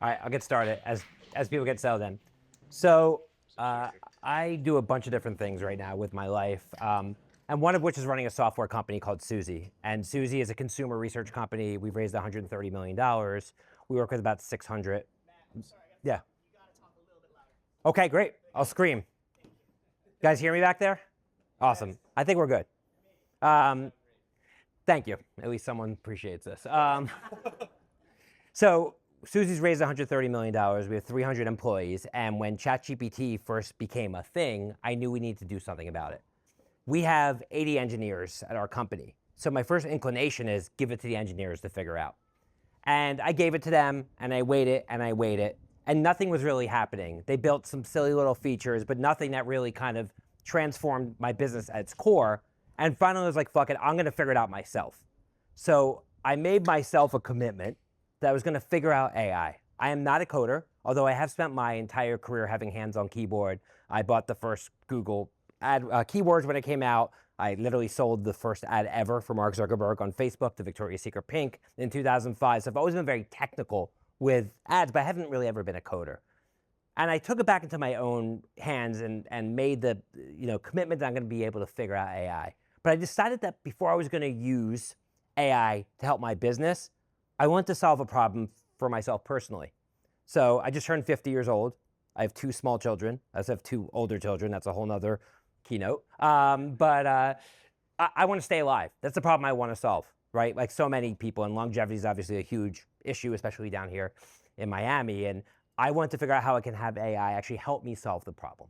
All right, I'll get started as people get settled in. So I do a bunch of different things right now with my life, and one of which is running a software company called Suzy. And Suzy is a consumer research company. We've raised $130 million. We work with about 600. I'm sorry, Yeah. you gotta talk a little bit louder. Okay, great. I'll scream. You guys hear me back there? Awesome. I think we're good. Thank you. At least someone appreciates this. So Suzy's raised $130 million. We have 300 employees. And when ChatGPT first became a thing, I knew we needed to do something about it. We have 80 engineers at our company. So my first inclination is give it to the engineers to figure out. And I gave it to them, and I waited, and nothing was really happening. They built some silly little features, but nothing that really kind of transformed my business at its core. And finally, I was like, fuck it, I'm gonna figure it out myself. So I made myself a commitment that I was gonna figure out AI. I am not a coder, although I have spent my entire career having hands on keyboard. I bought the first Google ad keywords when it came out. I literally sold the first ad ever for Mark Zuckerberg on Facebook to Victoria's Secret Pink in 2005. So I've always been very technical with ads, but I haven't really ever been a coder. And I took it back into my own hands and made the commitment that I'm gonna be able to figure out AI. But I decided that before I was gonna use AI to help my business, I wanted to solve a problem for myself personally. So I just turned 50 years old. I have 2 small children. I also have 2 older children. That's a whole nother keynote. But I want to stay alive. That's the problem I want to solve, right? Like so many people, and longevity is obviously a huge issue, especially down here in Miami. And I want to figure out how I can have AI actually help me solve the problem.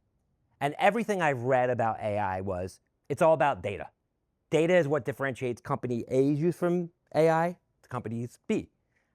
And everything I've read about AI was, it's all about data. Data is what differentiates company A's use from AI to companies B.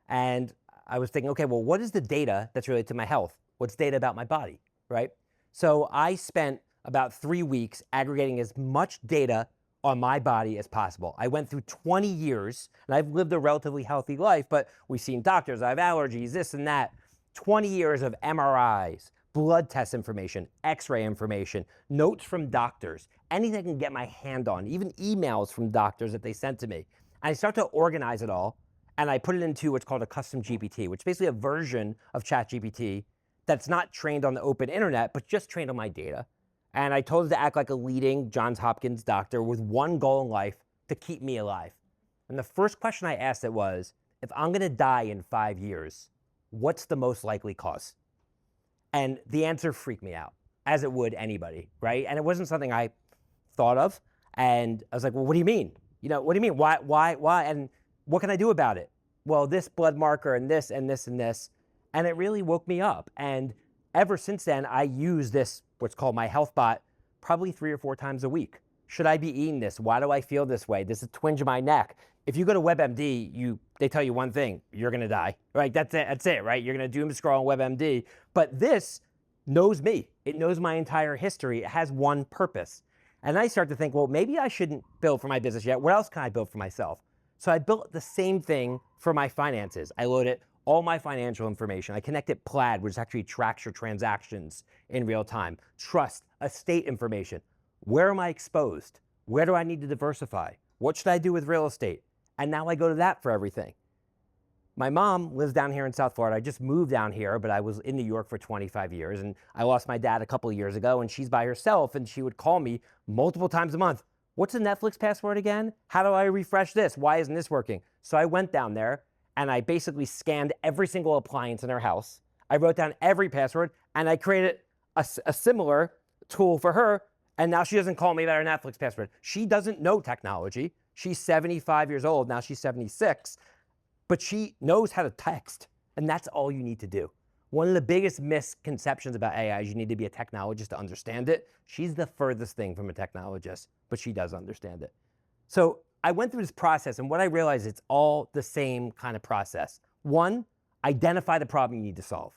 And I was thinking, okay, well, what is the data that's related to my health? What's data about my body, right? So I spent about 3 weeks aggregating as much data on my body as possible. I went through 20 years, and I've lived a relatively healthy life, but we've seen doctors, I have allergies, this and that. 20 years of MRIs, blood test information, x-ray information, notes from doctors, anything I can get my hand on, even emails from doctors that they sent to me. And I start to organize it all, and I put it into what's called a custom GPT, which is basically a version of ChatGPT that's not trained on the open internet, but just trained on my data. And I told it to act like a leading Johns Hopkins doctor with one goal in life, to keep me alive. And the first question I asked it was, if I'm gonna die in 5 years, what's the most likely cause? And the answer freaked me out, as it would anybody, right? And it wasn't something I thought of. And I was like, well, what do you mean? What do you mean? Why? And what can I do about it? Well, this blood marker and this and this and this. And it really woke me up. And ever since then, I use this, what's called my health bot, probably 3 or 4 times a week. Should I be eating this? Why do I feel this way? This is a twinge in my neck. If you go to WebMD, they tell you one thing, you're gonna die, right? That's it, right? You're gonna doom scroll on WebMD. But this knows me. It knows my entire history. It has one purpose. And I start to think, well, maybe I shouldn't build for my business yet. What else can I build for myself? So I built the same thing for my finances. I loaded all my financial information. I connected Plaid, which actually tracks your transactions in real time. Trust, estate information. Where am I exposed? Where do I need to diversify? What should I do with real estate? And now I go to that for everything. My mom lives down here in South Florida. I just moved down here, but I was in New York for 25 years. And I lost my dad a couple of years ago, and she's by herself, and she would call me multiple times a month. What's the Netflix password again? How do I refresh this? Why isn't this working? So I went down there, and I basically scanned every single appliance in her house. I wrote down every password, and I created a similar tool for her, and now she doesn't call me about her Netflix password. She doesn't know technology. She's 75 years old, now she's 76, but she knows how to text, and that's all you need to do. One of the biggest misconceptions about AI is you need to be a technologist to understand it. She's the furthest thing from a technologist, but she does understand it. So I went through this process, and what I realized, it's all the same kind of process. 1, identify the problem you need to solve.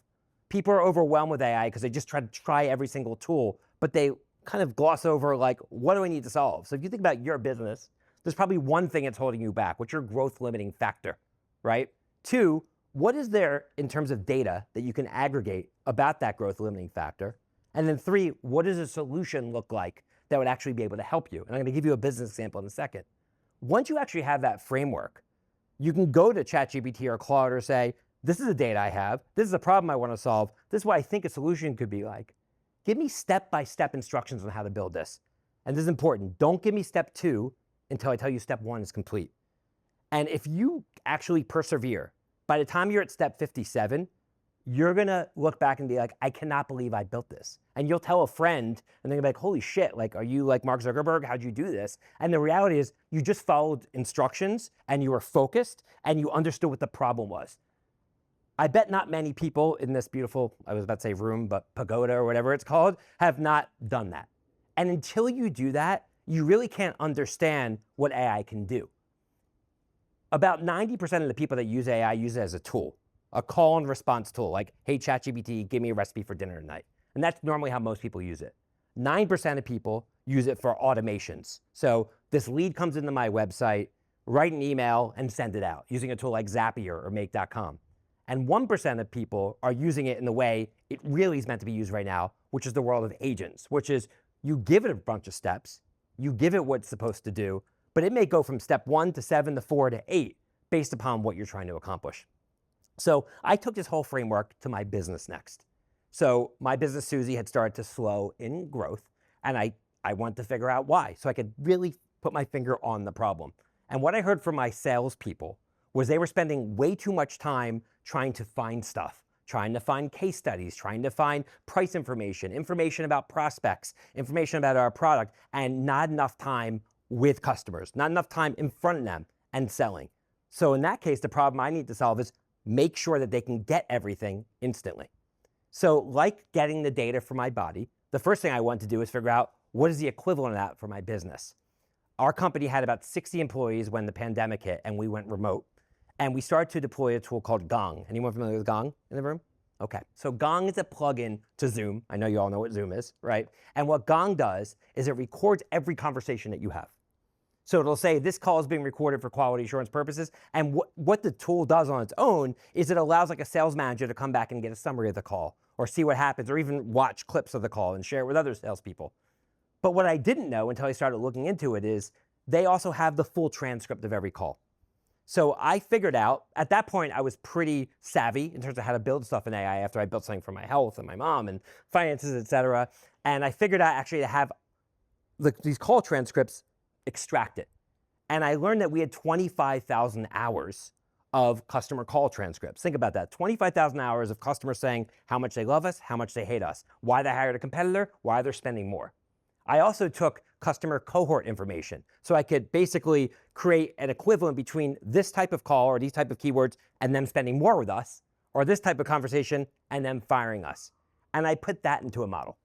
People are overwhelmed with AI because they just try every single tool, but they kind of gloss over, like, what do I need to solve? So if you think about your business, there's probably one thing that's holding you back. What's your growth limiting factor, right? 2, what is there in terms of data that you can aggregate about that growth limiting factor? And then 3, what does a solution look like that would actually be able to help you? And I'm gonna give you a business example in a second. Once you actually have that framework, you can go to ChatGPT or Claude or say, This is the data I have. This is a problem I want to solve. This is what I think a solution could be like. Give me step-by-step instructions on how to build this. And this is important. Don't give me step 2 until I tell you step 1 is complete. And if you actually persevere, by the time you're at step 57, you're gonna look back and be like, I cannot believe I built this. And you'll tell a friend and they're gonna be like, holy shit, like, are you like Mark Zuckerberg? How'd you do this? And the reality is you just followed instructions and you were focused and you understood what the problem was. I bet not many people in this beautiful, I was about to say room, but pagoda or whatever it's called, have not done that. And until you do that, you really can't understand what AI can do. About 90% of the people that use AI use it as a tool, a call and response tool, like, hey, ChatGPT, give me a recipe for dinner tonight. And that's normally how most people use it. 9% of people use it for automations. So this lead comes into my website, write an email and send it out using a tool like Zapier or Make.com. And 1% of people are using it in the way it really is meant to be used right now, which is the world of agents, which is you give it a bunch of steps, you give it what it's supposed to do, but it may go from step 1 to 7 to 4 to 8 based upon what you're trying to accomplish. So I took this whole framework to my business next. So my business, Suzy, had started to slow in growth, and I wanted to figure out why, so I could really put my finger on the problem. And what I heard from my salespeople was they were spending way too much time trying to find stuff, trying to find case studies, trying to find price information, information about prospects, information about our product, and not enough time with customers, not enough time in front of them and selling. So in that case, the problem I need to solve is make sure that they can get everything instantly. So like getting the data for my body, the first thing I want to do is figure out what is the equivalent of that for my business. Our company had about 60 employees when the pandemic hit and we went remote. And we started to deploy a tool called Gong. Anyone familiar with Gong in the room? Okay, so Gong is a plugin to Zoom. I know you all know what Zoom is, right? And what Gong does is it records every conversation that you have. So it'll say this call is being recorded for quality assurance purposes. And what the tool does on its own is it allows like a sales manager to come back and get a summary of the call or see what happens or even watch clips of the call and share it with other salespeople. But what I didn't know until I started looking into it is they also have the full transcript of every call. So I figured out, at that point, I was pretty savvy in terms of how to build stuff in AI after I built something for my health and my mom and finances, et cetera. And I figured out actually to have these call transcripts extracted. And I learned that we had 25,000 hours of customer call transcripts. Think about that, 25,000 hours of customers saying how much they love us, how much they hate us, why they hired a competitor, why they're spending more. I also took customer cohort information. So I could basically create an equivalent between this type of call or these type of keywords and them spending more with us, or this type of conversation and them firing us. And I put that into a model.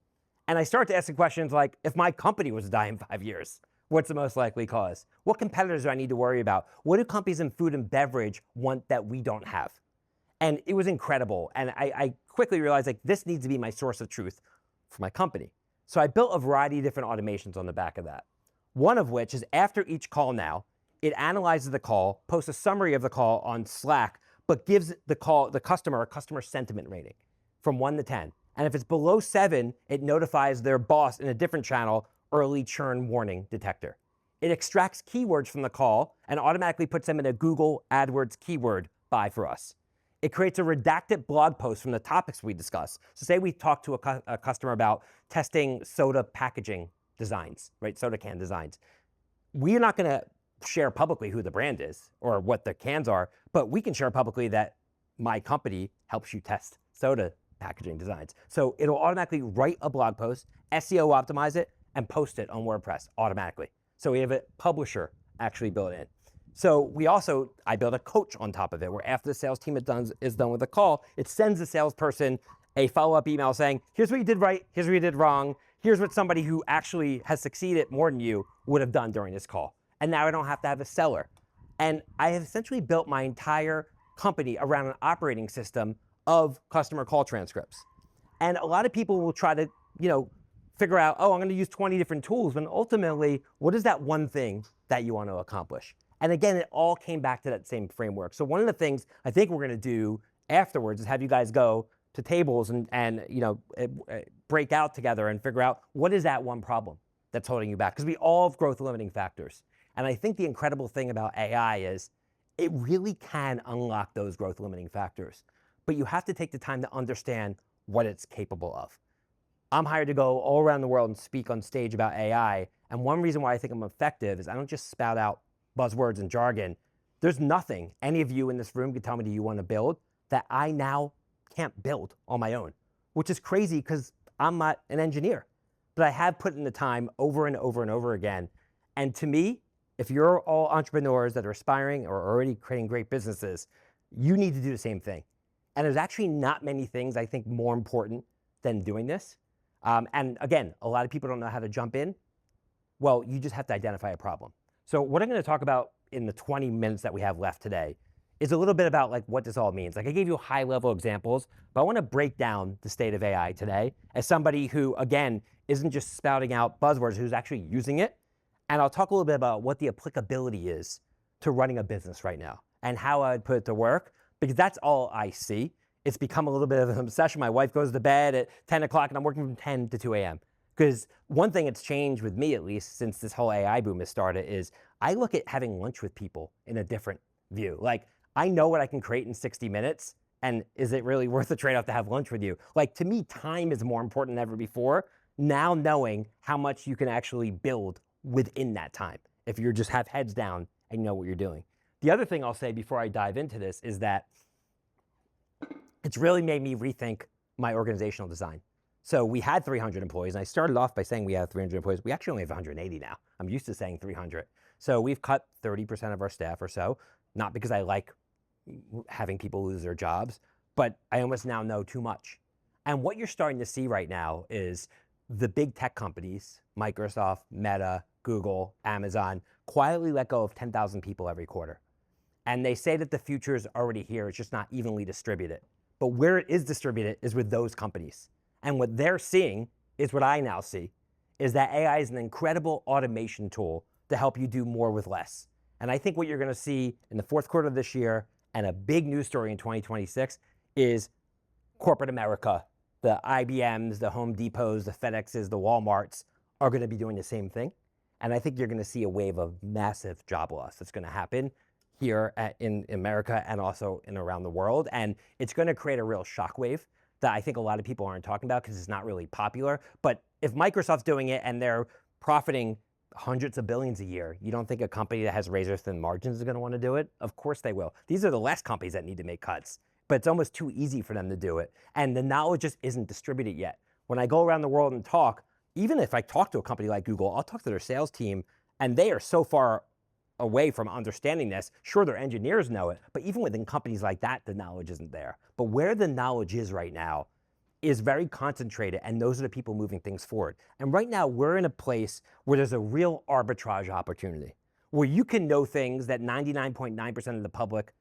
And I started to ask the questions like, if my company was to die in 5 years, what's the most likely cause? What competitors do I need to worry about? What do companies in food and beverage want that we don't have? And it was incredible. And I quickly realized like this needs to be my source of truth for my company. So I built a variety of different automations on the back of that. One of which is after each call now, it analyzes the call, posts a summary of the call on Slack, but gives the customer a customer sentiment rating from 1 to 10. And if it's below 7, it notifies their boss in a different channel, early churn warning detector. It extracts keywords from the call and automatically puts them in a Google AdWords keyword buy for us. It creates a redacted blog post from the topics we discuss. So say we talk to a customer about testing soda packaging designs, right? Soda can designs. We're not gonna share publicly who the brand is or what the cans are, but we can share publicly that my company helps you test soda packaging designs. So it'll automatically write a blog post, SEO optimize it, and post it on WordPress automatically. So we have a publisher actually built in. So I built a coach on top of it where after the sales team is done with the call, it sends the salesperson a follow-up email saying, here's what you did right, here's what you did wrong, here's what somebody who actually has succeeded more than you would have done during this call. And now I don't have to have a seller. And I have essentially built my entire company around an operating system of customer call transcripts. And a lot of people will try to, figure out, I'm gonna use 20 different tools, but ultimately, what is that one thing that you want to accomplish? And again, it all came back to that same framework. So one of the things I think we're gonna do afterwards is have you guys go to tables and break out together and figure out what is that one problem that's holding you back? Because we all have growth limiting factors. And I think the incredible thing about AI is it really can unlock those growth limiting factors. But you have to take the time to understand what it's capable of. I'm hired to go all around the world and speak on stage about AI. And one reason why I think I'm effective is I don't just spout out buzzwords and jargon. There's nothing any of you in this room can tell me that you want to build that I now can't build on my own, which is crazy because I'm not an engineer. But I have put in the time over and over and over again. And to me, if you're all entrepreneurs that are aspiring or already creating great businesses, you need to do the same thing. And there's actually not many things I think more important than doing this. And again, a lot of people don't know how to jump in. Well, you just have to identify a problem. So what I'm going to talk about in the 20 minutes that we have left today is a little bit about like what this all means. Like I gave you high level examples, but I want to break down the state of AI today as somebody who, again, isn't just spouting out buzzwords, who's actually using it. And I'll talk a little bit about what the applicability is to running a business right now and how I'd put it to work, because that's all I see. It's become a little bit of an obsession. My wife goes to bed at 10 o'clock and I'm working from 10 to 2 a.m. Because one thing that's changed with me, at least since this whole AI boom has started, is I look at having lunch with people in a different view. Like I know what I can create in 60 minutes, and is it really worth the trade-off to have lunch with you? Like to me, time is more important than ever before. Now knowing how much you can actually build within that time, if you just have heads down and you know what you're doing. The other thing I'll say before I dive into this is that it's really made me rethink my organizational design. So we had 300 employees, and I started off by saying we have 300 employees. We actually only have 180 now. I'm used to saying 300. So we've cut 30% of our staff or so, not because I like having people lose their jobs, but I almost now know too much. And what you're starting to see right now is the big tech companies, Microsoft, Meta, Google, Amazon, quietly let go of 10,000 people every quarter. And they say that the future is already here, it's just not evenly distributed. But where it is distributed is with those companies. And what they're seeing is what I now see, is that AI is an incredible automation tool to help you do more with less. And I think what you're gonna see in the fourth quarter of this year and a big news story in 2026 is corporate America, the IBMs, the Home Depots, the FedExes, the Walmarts are gonna be doing the same thing. And I think you're gonna see a wave of massive job loss that's gonna happen here in America and also in around the world. And it's gonna create a real shockwave that I think a lot of people aren't talking about because it's not really popular. But if Microsoft's doing it and they're profiting hundreds of billions a year, you don't think a company that has razor thin margins is gonna wanna do it? Of course they will. These are the less companies that need to make cuts, but it's almost too easy for them to do it. And the knowledge just isn't distributed yet. When I go around the world and talk, even if I talk to a company like Google, I'll talk to their sales team and they are so far away from understanding this. Sure, their engineers know it, but even within companies like that, the knowledge isn't there. But where the knowledge is right now is very concentrated, and those are the people moving things forward. And right now, we're in a place where there's a real arbitrage opportunity, where you can know things that 99.9% of the public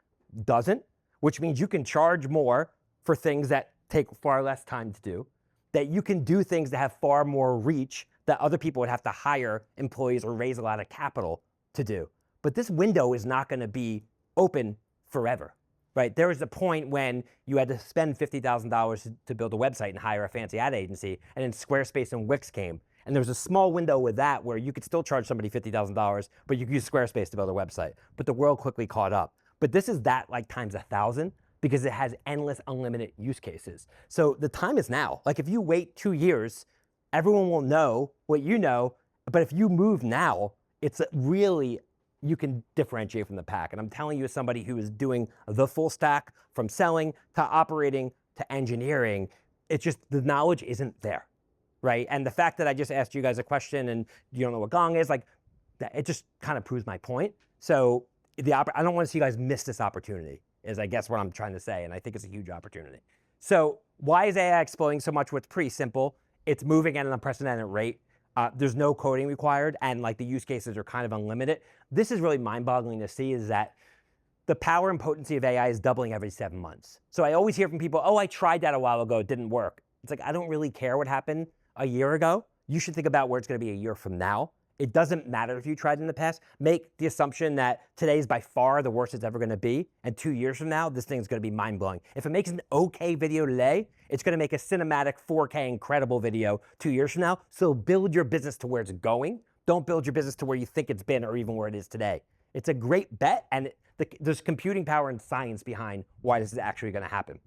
doesn't, which means you can charge more for things that take far less time to do, that you can do things that have far more reach that other people would have to hire employees or raise a lot of capital to do. But this window is not gonna be open forever, right? There was a point when you had to spend $50,000 to build a website and hire a fancy ad agency, and then Squarespace and Wix came. And there was a small window with that where you could still charge somebody $50,000, but you could use Squarespace to build a website. But the world quickly caught up. But this is that like times 1,000 because it has endless, unlimited use cases. So the time is now. Like if you wait 2 years, everyone will know what you know, but if you move now, it's really, you can differentiate from the pack. And I'm telling you as somebody who is doing the full stack from selling to operating to engineering, it's just the knowledge isn't there, right? And the fact that I just asked you guys a question and you don't know what Gong is, like, that, it just kind of proves my point. So I don't want to see you guys miss this opportunity, is I guess what I'm trying to say, and I think it's a huge opportunity. So why is AI exploding so much? Well, it's pretty simple. It's moving at an unprecedented rate. There's no coding required, and like the use cases are kind of unlimited. This is really mind-boggling to see, is that the power and potency of AI is doubling every 7 months. So I always hear from people, oh, I tried that a while ago, it didn't work. It's like, I don't really care what happened a year ago. You should think about where it's gonna be a year from now. It doesn't matter if you tried in the past. Make the assumption that today is by far the worst it's ever gonna be, and 2 years from now, this thing's gonna be mind-blowing. If it makes an okay video today, it's gonna make a cinematic 4K incredible video 2 years from now. So build your business to where it's going. Don't build your business to where you think it's been or even where it is today. It's a great bet, and there's computing power and science behind why this is actually going to happen.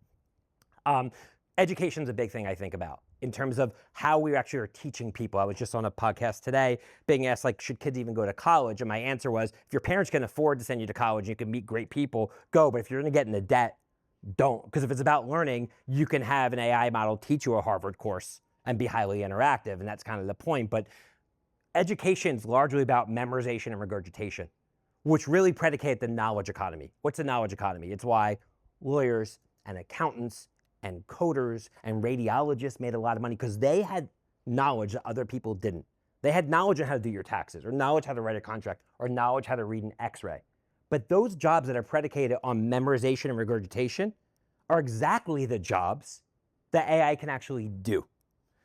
Education's a big thing I think about in terms of how we actually are teaching people. I was just on a podcast today being asked, like, should kids even go to college? And my answer was, if your parents can afford to send you to college and you can meet great people, go. But if you're going to get into debt, don't. Because if it's about learning, you can have an AI model teach you a Harvard course and be highly interactive. And that's kind of the point. But education is largely about memorization and regurgitation, which really predicate the knowledge economy. What's the knowledge economy? It's why lawyers and accountants and coders and radiologists made a lot of money, because they had knowledge that other people didn't. They had knowledge on how to do your taxes, or knowledge how to write a contract, or knowledge how to read an x-ray. But those jobs that are predicated on memorization and regurgitation are exactly the jobs that AI can actually do.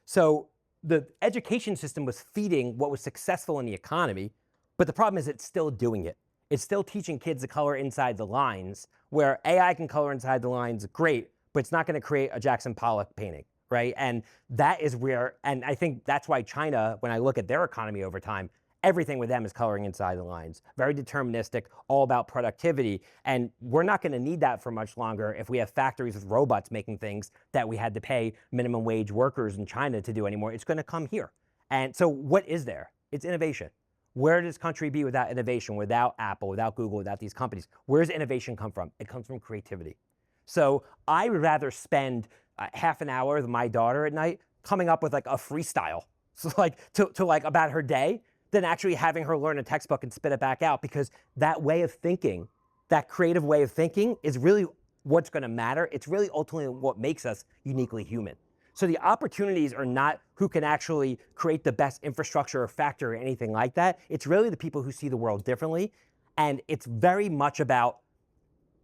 So the education system was feeding what was successful in the economy, but the problem is it's still doing it. It's still teaching kids to color inside the lines, where AI can color inside the lines great, but it's not going to create a Jackson Pollock painting, right? And that is where, and I think that's why China, when I look at their economy over time, everything with them is coloring inside the lines. Very deterministic, all about productivity. And we're not going to need that for much longer if we have factories with robots making things that we had to pay minimum wage workers in China to do anymore. It's going to come here. And so what is there? It's innovation. Where does this country be without innovation, without Apple, without Google, without these companies? Where does innovation come from? It comes from creativity. So I would rather spend half an hour with my daughter at night coming up with like a freestyle, so like to like about her day, than actually having her learn a textbook and spit it back out, because that way of thinking, that creative way of thinking, is really what's going to matter. It's really ultimately what makes us uniquely human. So the opportunities are not who can actually create the best infrastructure or factory or anything like that. It's really the people who see the world differently. And it's very much about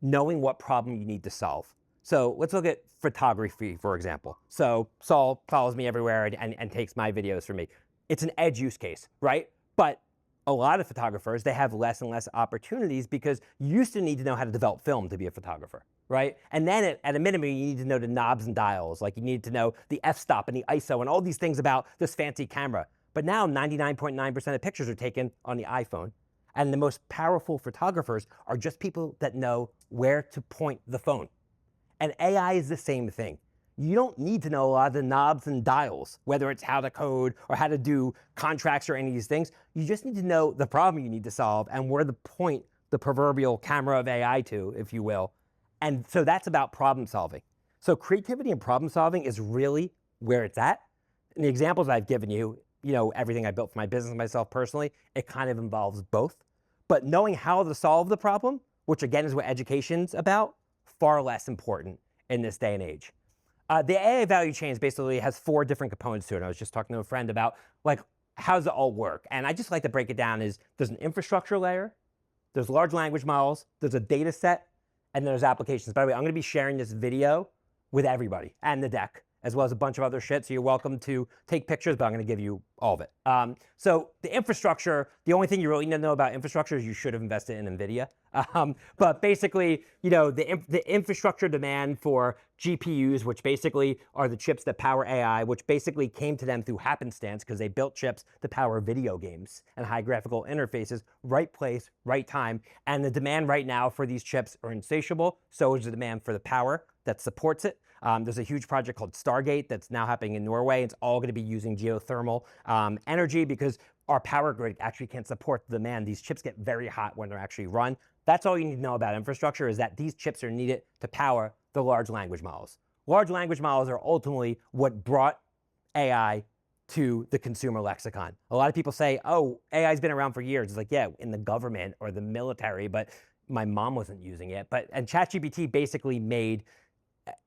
knowing what problem you need to solve. So let's look at photography, for example. So Saul follows me everywhere and takes my videos for me. It's an edge use case, right? But a lot of photographers, they have less and less opportunities, because you used to need to know how to develop film to be a photographer, right? And then at a minimum, you need to know the knobs and dials. Like you need to know the f-stop and the ISO and all these things about this fancy camera. But now 99.9% of pictures are taken on the iPhone. And the most powerful photographers are just people that know where to point the phone. And AI is the same thing. You don't need to know a lot of the knobs and dials, whether it's how to code or how to do contracts or any of these things. You just need to know the problem you need to solve and where to point the proverbial camera of AI to, if you will. And so that's about problem solving. So creativity and problem solving is really where it's at. And the examples I've given you, everything I built for my business, myself personally, it kind of involves both. But knowing how to solve the problem, which again is what education's about, far less important in this day and age. The AI value chain basically has 4 different components to it. I was just talking to a friend about, like, how does it all work? And I just like to break it down as there's an infrastructure layer, there's large language models, there's a data set, and there's applications. By the way, I'm going to be sharing this video with everybody and the deck, as well as a bunch of other shit. So you're welcome to take pictures, but I'm going to give you all of it. So the infrastructure, the only thing you really need to know about infrastructure is you should have invested in NVIDIA. But basically, the infrastructure demand for GPUs, which basically are the chips that power AI, which basically came to them through happenstance because they built chips to power video games and high graphical interfaces, right place, right time. And the demand right now for these chips are insatiable. So is the demand for the power that supports it. There's a huge project called Stargate that's now happening in Norway. It's all going to be using geothermal energy, because our power grid actually can't support the demand. These chips get very hot when they're actually run. That's all you need to know about infrastructure, is that these chips are needed to power the large language models. Large language models are ultimately what brought AI to the consumer lexicon. A lot of people say, oh, AI's been around for years. It's like, yeah, in the government or the military, but my mom wasn't using it. And ChatGPT basically made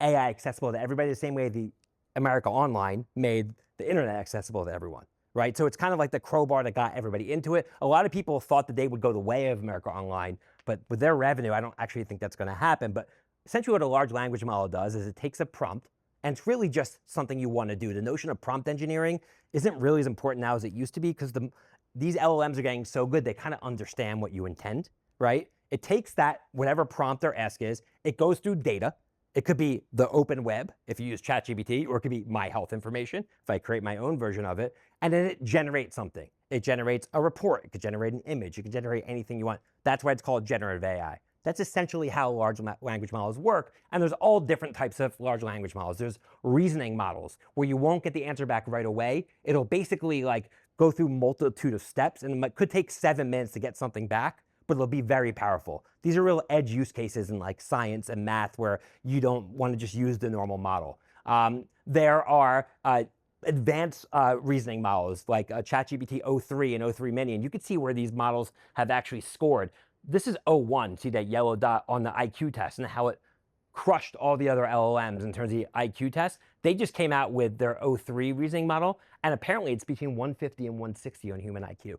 AI accessible to everybody the same way the America Online made the internet accessible to everyone, right? So it's kind of like the crowbar that got everybody into it. A lot of people thought that they would go the way of America Online, but with their revenue, I don't actually think that's going to happen. But essentially what a large language model does is it takes a prompt, and it's really just something you want to do. The notion of prompt engineering isn't really as important now as it used to be, because these LLMs are getting so good, they kind of understand what you intend, right? It takes that, whatever prompt their ask is, it goes through data, It could be the open web if you use ChatGPT, or it could be my health information if I create my own version of it, and then it generates something. It generates a report. It could generate an image. It could generate anything you want. That's why it's called generative AI. That's essentially how large language models work. And there's all different types of large language models. There's reasoning models where you won't get the answer back right away. It'll basically like go through multitude of steps, and it could take 7 minutes to get something back, but it'll be very powerful. These are real edge use cases in like science and math where you don't want to just use the normal model. There are advanced reasoning models like ChatGPT o3 and o3 mini, and you can see where these models have actually scored. This is o1, see that yellow dot on the IQ test and how it crushed all the other LLMs in terms of the IQ test. They just came out with their o3 reasoning model, and apparently it's between 150 and 160 on human IQ. So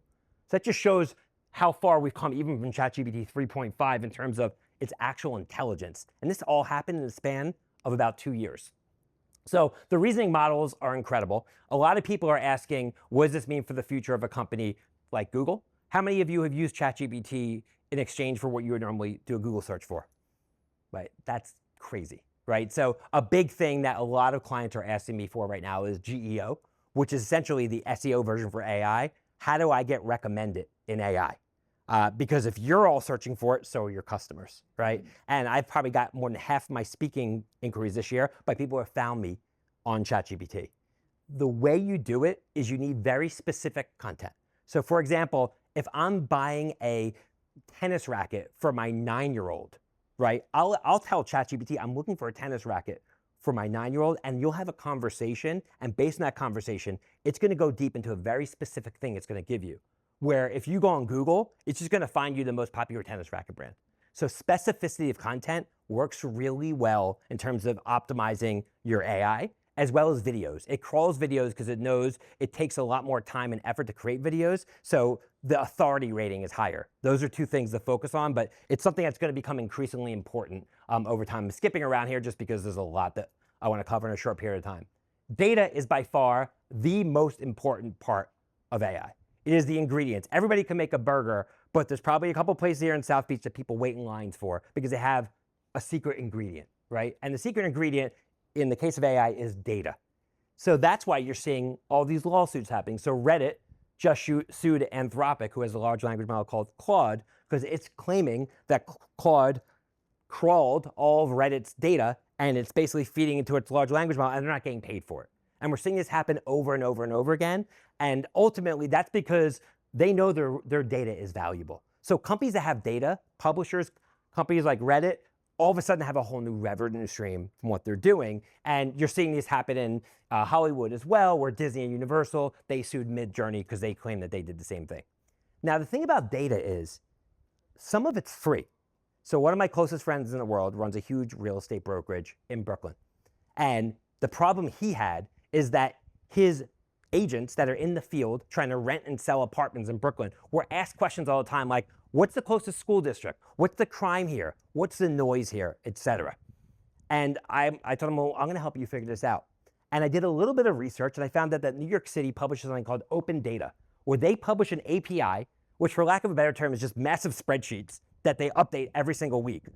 that just shows how far we've come even from ChatGPT 3.5 in terms of its actual intelligence. And this all happened in the span of about 2 years. So the reasoning models are incredible. A lot of people are asking, what does this mean for the future of a company like Google? How many of you have used ChatGPT in exchange for what you would normally do a Google search for? Right, that's crazy, right? So a big thing that a lot of clients are asking me for right now is GEO, which is essentially the SEO version for AI. How do I get recommended in AI? Because if you're all searching for it, so are your customers, right? And I've probably got more than half my speaking inquiries this year by people who have found me on ChatGPT. The way you do it is you need very specific content. So for example, if I'm buying a tennis racket for my 9-year-old, right? I'll tell ChatGPT, I'm looking for a tennis racket for my 9-year-old, and you'll have a conversation, and based on that conversation, it's gonna go deep into a very specific thing it's gonna give you. Where if you go on Google, it's just gonna find you the most popular tennis racket brand. So specificity of content works really well in terms of optimizing your AI, as well as videos. It crawls videos because it knows it takes a lot more time and effort to create videos, so the authority rating is higher. Those are two things to focus on, but it's something that's gonna become increasingly important over time. I'm skipping around here just because there's a lot that I wanna cover in a short period of time. Data is by far the most important part of AI. It is the ingredients. Everybody can make a burger, but there's probably a couple places here in South Beach that people wait in lines for because they have a secret ingredient, right? And the secret ingredient in the case of AI is data. So that's why you're seeing all these lawsuits happening. So Reddit just sued Anthropic, who has a large language model called Claude, because it's claiming that Claude crawled all of Reddit's data and it's basically feeding into its large language model, and they're not getting paid for it. And we're seeing this happen over and over and over again. And ultimately, that's because they know their data is valuable. So companies that have data, publishers, companies like Reddit, all of a sudden have a whole new revenue stream from what they're doing. And you're seeing this happen in Hollywood as well, where Disney and Universal, they sued Midjourney because they claim that they did the same thing. Now, the thing about data is some of it's free. So one of my closest friends in the world runs a huge real estate brokerage in Brooklyn. And the problem he had is that his agents that are in the field trying to rent and sell apartments in Brooklyn were asked questions all the time like, what's the closest school district? What's the crime here? What's the noise here, etc. And I told him, well, I'm gonna help you figure this out. And I did a little bit of research and I found out that New York City publishes something called open data, where they publish an API, which for lack of a better term is just massive spreadsheets that they update every single week.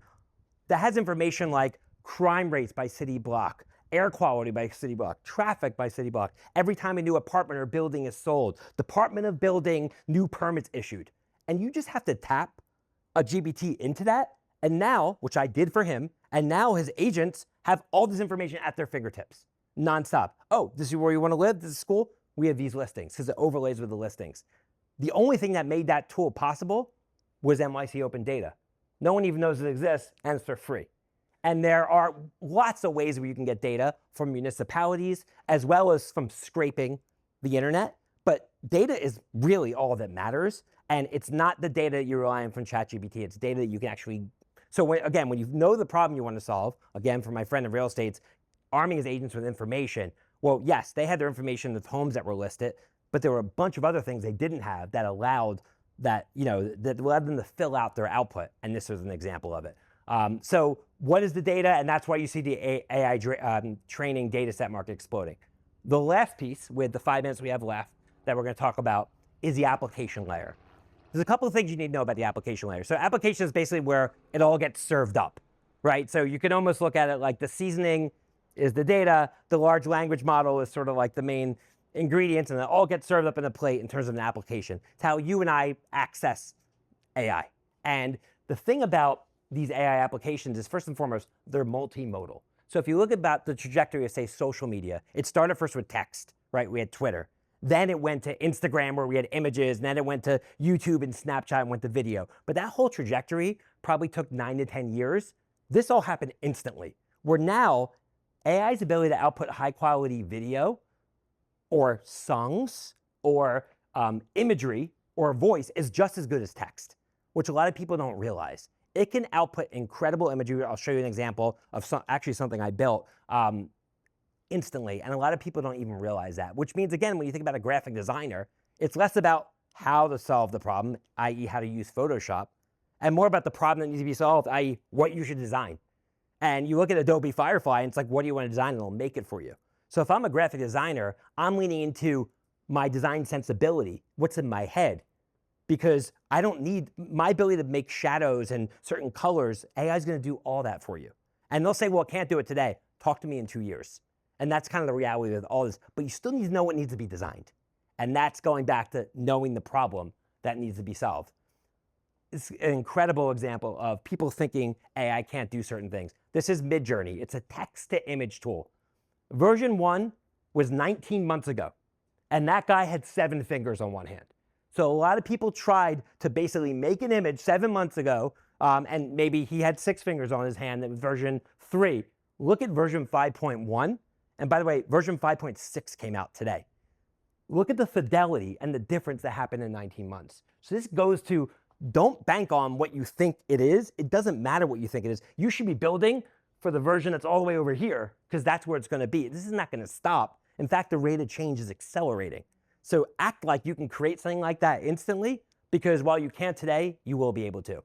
That has information like crime rates by city block, air quality by city block, traffic by city block, every time a new apartment or building is sold, Department of Building new permits issued. And you just have to tap a GPT into that. And now, which I did for him, and now his agents have all this information at their fingertips, nonstop. Oh, this is where you want to live? This is school? We have these listings, because it overlays with the listings. The only thing that made that tool possible was NYC Open Data. No one even knows it exists, and it's for free. And there are lots of ways where you can get data from municipalities, as well as from scraping the internet. But data is really all that matters. And it's not the data you rely on from ChatGPT. It's data that you can actually. So when you know the problem you want to solve, again, for my friend in real estate, arming his agents with information. Well, yes, they had their information with homes that were listed, but there were a bunch of other things they didn't have that allowed that allowed them to fill out their output. And this was an example of it. So what is the data? And that's why you see the AI training data set market exploding. The last piece, with the 5 minutes we have left, that we're going to talk about is the application layer. There's a couple of things you need to know about the application layer. So application is basically where it all gets served up. right? So you can almost look at it like the seasoning is the data, the large language model is sort of like the main ingredients, and it all gets served up in a plate in terms of an application. It's how you and I access AI. And the thing about these AI applications is, first and foremost, they're multimodal. So if you look about the trajectory of, say, social media, it started first with text, right? We had Twitter. Then it went to Instagram where we had images, and then it went to YouTube and Snapchat and went to video. But that whole trajectory probably took 9 to 10 years. This all happened instantly. Where now, AI's ability to output high quality video or songs or imagery or voice is just as good as text, which a lot of people don't realize. It can output incredible imagery. I'll show you an example of actually something I built instantly, and a lot of people don't even realize that, which means, again, when you think about a graphic designer, it's less about how to solve the problem, i.e. how to use Photoshop, and more about the problem that needs to be solved, i.e. what you should design. And you look at Adobe Firefly, and it's like, what do you want to design? And it'll make it for you. So if I'm a graphic designer, I'm leaning into my design sensibility, what's in my head, because I don't need my ability to make shadows and certain colors. AI is going to do all that for you. And they'll say, well, it can't do it today. Talk to me in 2 years. And that's kind of the reality with all this. But you still need to know what needs to be designed. And that's going back to knowing the problem that needs to be solved. It's an incredible example of people thinking AI can't do certain things. This is Midjourney. It's a text-to-image tool. Version 1 was 19 months ago, and that guy had 7 fingers on one hand. So a lot of people tried to basically make an image 7 months ago, and maybe he had 6 fingers on his hand. That was version 3. Look at version 5.1. And by the way, version 5.6 came out today. Look at the fidelity and the difference that happened in 19 months. So this goes to, don't bank on what you think it is. It doesn't matter what you think it is. You should be building for the version that's all the way over here, because that's where it's going to be. This is not going to stop. In fact, the rate of change is accelerating. So act like you can create something like that instantly, because while you can't today, you will be able to.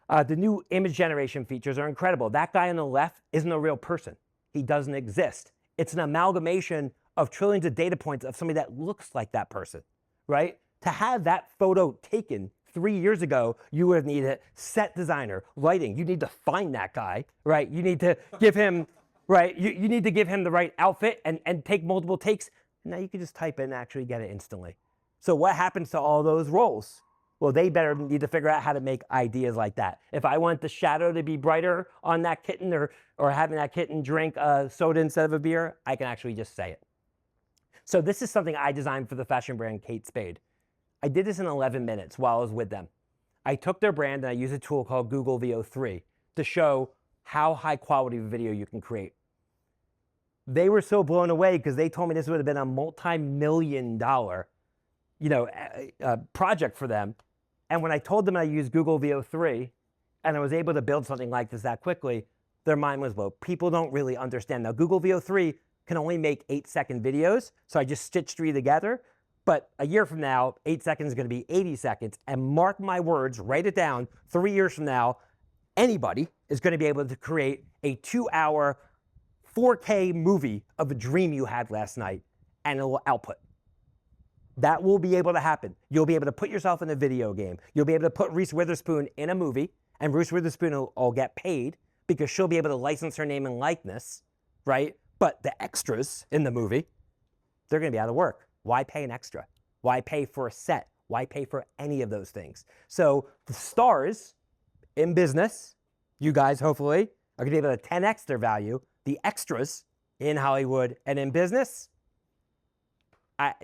The new image generation features are incredible. That guy on the left isn't a real person. He doesn't exist. It's an amalgamation of trillions of data points of somebody that looks like that person, right? To have that photo taken 3 years ago, you would have needed set designer, lighting. You need to find that guy, right? You need to give him, right? You need to give him the right outfit and take multiple takes. Now you can just type in and actually get it instantly. So what happens to all those roles? Well, they better need to figure out how to make ideas like that. If I want the shadow to be brighter on that kitten, or having that kitten drink a soda instead of a beer, I can actually just say it. So this is something I designed for the fashion brand Kate Spade. I did this in 11 minutes while I was with them. I took their brand and I used a tool called Google VO3 to show how high quality of a video you can create. They were so blown away because they told me this would have been a multi-million-dollar, project for them. And when I told them I used Google VO3 and I was able to build something like this that quickly, their mind was blown. People don't really understand. Now, Google VO3 can only make 8-second videos, so I just stitched 3 together. But a year from now, 8 seconds is going to be 80 seconds. And mark my words, write it down, 3 years from now, anybody is going to be able to create a 2-hour 4K movie of a dream you had last night, and it will output. That will be able to happen. You'll be able to put yourself in a video game. You'll be able to put Reese Witherspoon in a movie, and Reese Witherspoon will get paid because she'll be able to license her name and likeness, right? But the extras in the movie, they're going to be out of work. Why pay an extra? Why pay for a set? Why pay for any of those things? So the stars in business, you guys hopefully, are going to be able to 10x their value. The extras in Hollywood and in business,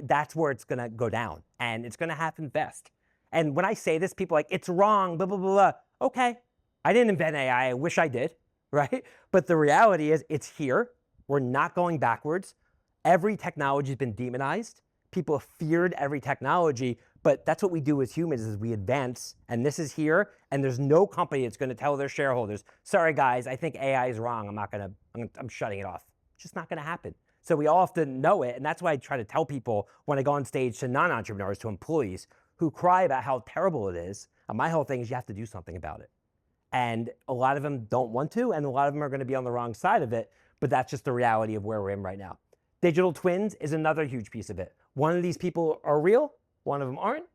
that's where it's going to go down, and it's going to happen fast. And when I say this, people are like, it's wrong, blah, blah, blah, blah. Okay, I didn't invent AI. I wish I did, right? But the reality is it's here. We're not going backwards. Every technology has been demonized. People have feared every technology, but that's what we do as humans is we advance, and this is here, and there's no company that's going to tell their shareholders, sorry guys, I think AI is wrong. I'm shutting it off. It's just not going to happen. So we all have to know it, and that's why I try to tell people when I go on stage to non-entrepreneurs, to employees who cry about how terrible it is. And my whole thing is you have to do something about it. And a lot of them don't want to, and a lot of them are going to be on the wrong side of it, but that's just the reality of where we're in right now. Digital twins is another huge piece of it. One of these people are real, one of them aren't.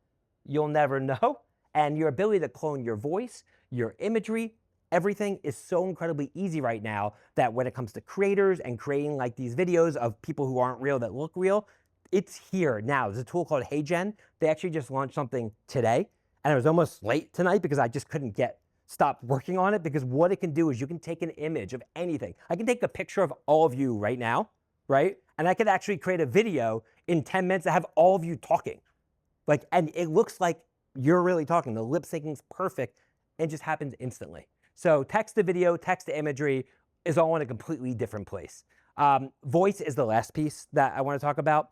You'll never know. And your ability to clone your voice, your imagery, Everything is so incredibly easy right now that when it comes to creators and creating like these videos of people who aren't real that look real, it's here now. There's a tool called HeyGen. They actually just launched something today, and it was almost late tonight because I just couldn't stop working on it, because what it can do is you can take an image of anything. I can take a picture of all of you right now, right? And I could actually create a video in 10 minutes that have all of you talking. Like, and it looks like you're really talking. The lip syncing's perfect. It just happens instantly. So text to video, text to imagery is all in a completely different place. Voice is the last piece that I want to talk about.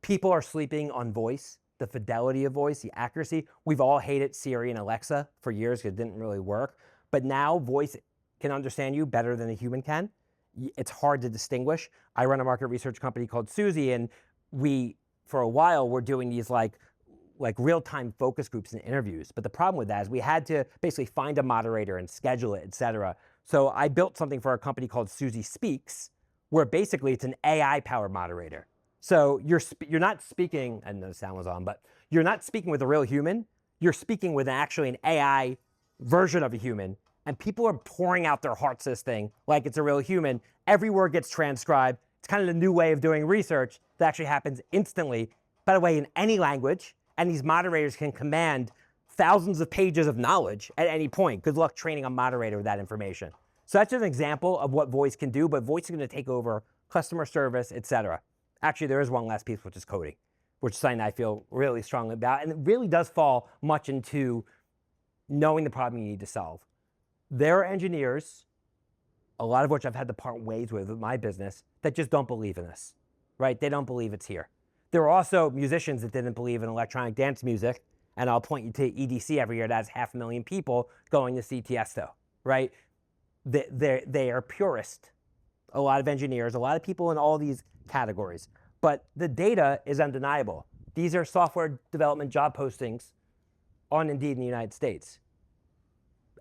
People are sleeping on voice, the fidelity of voice, the accuracy. We've all hated Siri and Alexa for years because it didn't really work. But now voice can understand you better than a human can. It's hard to distinguish. I run a market research company called Suzy, and for a while, we're doing these like real-time focus groups and interviews. But the problem with that is we had to basically find a moderator and schedule it, et cetera. So I built something for a company called Suzy Speaks, where basically it's an AI-powered moderator. So you're not speaking, and the sound was on, but you're not speaking with a real human. You're speaking with actually an AI version of a human, and people are pouring out their hearts to this thing like it's a real human. Every word gets transcribed. It's kind of the new way of doing research that actually happens instantly, by the way, in any language. And these moderators can command thousands of pages of knowledge at any point. Good luck training a moderator with that information. So that's just an example of what voice can do, but voice is going to take over customer service, et cetera. Actually, there is one last piece, which is coding, which is something I feel really strongly about. And it really does fall much into knowing the problem you need to solve. There are engineers, a lot of which I've had to part ways with my business, that just don't believe in this, right? They don't believe it's here. There are also musicians that didn't believe in electronic dance music, and I'll point you to EDC every year that has 500,000 people going to see Tiesto, right? They are purist. A lot of engineers, a lot of people in all these categories. But the data is undeniable. These are software development job postings on Indeed in the United States.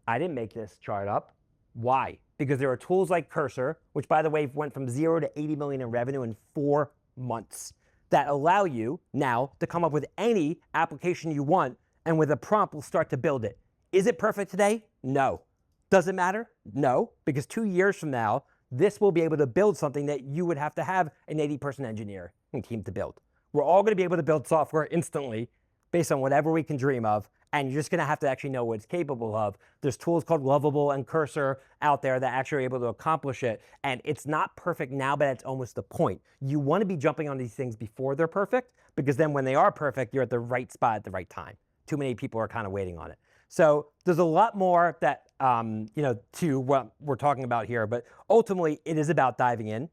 I didn't make this chart up. Why? Because there are tools like Cursor, which by the way went from 0 to 80 million in revenue in 4 months, that allow you now to come up with any application you want, and with a prompt will start to build it. Is it perfect today? No. Does it matter? No, because 2 years from now, this will be able to build something that you would have to have an 80-person engineer team to build. We're all going to be able to build software instantly based on whatever we can dream of, and you're just going to have to actually know what it's capable of. There's tools called Lovable and Cursor out there that actually are able to accomplish it, and it's not perfect now, but it's almost the point. You want to be jumping on these things before they're perfect, because then when they are perfect, you're at the right spot at the right time. Too many people are kind of waiting on it. So there's a lot more that, to what we're talking about here, but ultimately it is about diving in.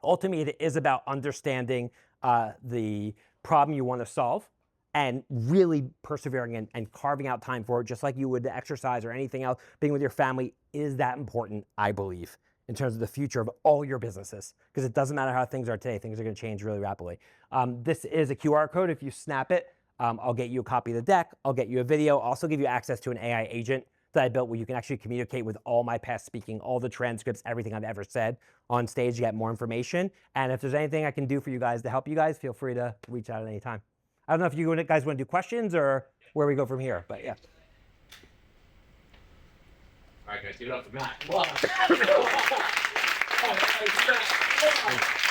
Ultimately, it is about understanding the problem you want to solve and really persevering and carving out time for it, just like you would exercise or anything else. Being with your family is that important, I believe, in terms of the future of all your businesses, because it doesn't matter how things are today. Things are going to change really rapidly. This is a QR code. If you snap it, I'll get you a copy of the deck. I'll get you a video. I'll also give you access to an AI agent that I built where you can actually communicate with all my past speaking, all the transcripts, everything I've ever said on stage to get more information. And if there's anything I can do for you guys to help you guys, feel free to reach out at any time. I don't know if you guys want to do questions or where we go from here, but yeah. All right, guys, get it off the mat.